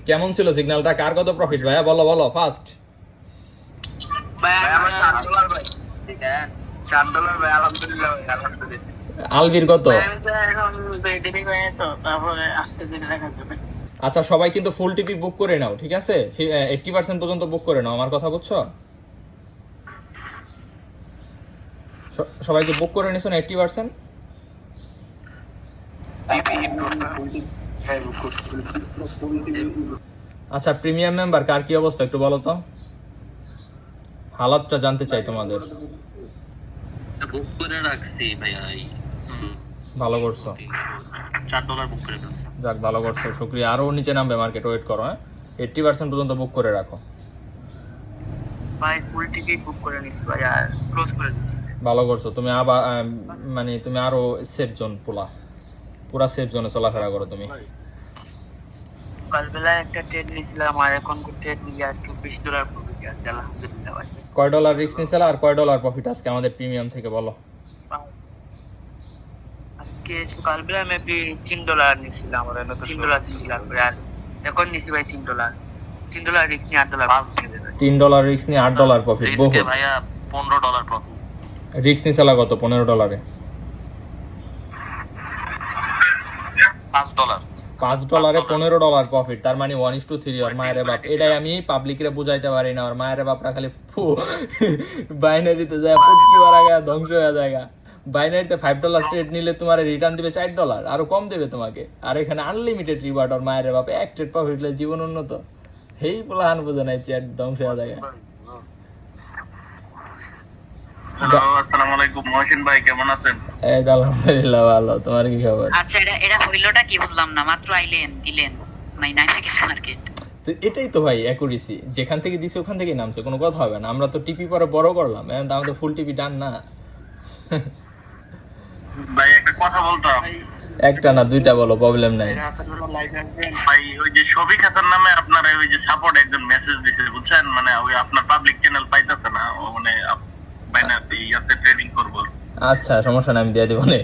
কেমন ছিল সিগন্যালটা? কার কত প্রফিট ভাইয়া বলো বলো ফার্স্ট। ভাই আমার $7 ভাই। ঠিক আছে $7 ভাই, আলহামদুলিল্লাহ ভাই, আলহামদুলিল্লাহ। আলবির কত? আমি তো এখন বেডি হয়ে তো তারপরে আসছে দিন দেখা যাবে। আচ্ছা সবাই কিন্তু ফুল টিপি বুক করে নাও, ঠিক আছে? 80% পর্যন্ত বুক করে নাও, আমার কথা বুঝছো? সবাইকে বুক করে নিছো না 80%? আচ্ছা প্রিমিয়াম মেম্বার কার কি অবস্থা একটু বলো তো, হালাতটা জানতে চাই তোমাদের। বুক করে রাখছি ভাইয়া। ভালো করছো, $4 বুক করে ফেলছি। যাক ভালো করছো, শুক্রিয়া। আরো নিচে নামবে মার্কেট, ওয়েট করো। হ্যাঁ 80% পর্যন্ত বুক করে রাখো। ভাই ফুল টিকিট বুক করে নিছি ভাই, আর ক্লোজ করে দিছি। ভালো করছো তুমি। আবার মানে তুমি আরো সেফ জোন পুরা সেফ জোনে চলাফেরা করো তুমি। কালবেলা একটা ট্রেড নিছিলাম, আর এখন ট্রেড নিয়ে আজকে $20 প্রফিট আছে, আলহামদুলিল্লাহ ভাই। কয় ডলার রিস্ক নিছিল আর কয় ডলার প্রফিট আজকে আমাদের প্রিমিয়াম থেকে বলো? আজকে সকালবেলা মেবি $3 নিছিলাম, আর $3 করে, আর এখন নিছি ভাই $3 রিস্ক নিয়ে $8 $3 রিস্ক নিয়ে $8 প্রফিট, বহু। রিস্কে ভাইয়া $15 প্রফিট। রিস্ক নিছিল কত? $15। $5 $5 $15 প্রফিট, তার মানে 1:3। আর মায়ের বাপ, এটাই আমি পাবলিকরে বুঝাইতে পারি না। আর মায়ের বাপরা খালি বাইনারিতে যায় ফুটকি মারা গা, ধ্বংস হয়ে যায়। বাইনারিতে $5 ট্রেড নিলে তোমার রিটার্ন দিবে $4, আরো কম দেবে তোমাকে। আর এখানে আনলিমিটেড রিওয়ার্ড। আর মায়ের বাপ এক ট্রেড প্রফিট হলে জীবন উন্নত। হেই পোলাহান বোঝে নাই, চ্যাট ধ্বংস হয়ে যায়। আসসালামু আলাইকুম মহসিন ভাই, কেমন আছেন? এই তো আলহামদুলিল্লাহ ভালো, তোমার কি খবর? আচ্ছা এটা হইলোটা কি বুঝলাম না, মাত্র আইলেন দিলেন নাই নাই গেছে মার্কেট। তো এটাই তো ভাই অ্যাকুরেসি, যেখান থেকে দিছে ওখান থেকেই নামছে, কোনো কথা হবে না। আমরা তো টিপি পরে বড় করলাম, এখন তো আমাদের ফুল টিপি ডান না। ভাই একটা কথা বলতাম। একটা না দুইটা বলো, প্রবলেম নাই। ভাই ওই যে শফিক হাসান নামে আপনার ওই যে সাপোর্ট একজন মেসেজ দিয়েছে বুঝছেন, মানে ওই আপনার পাবলিক চ্যানেল পাইতেছে না, ও মানে বাইনারি ইয়াতে ট্রেডিং করবো। আচ্ছা সমস্যা নাই, আমি দিয়ে দিব নে।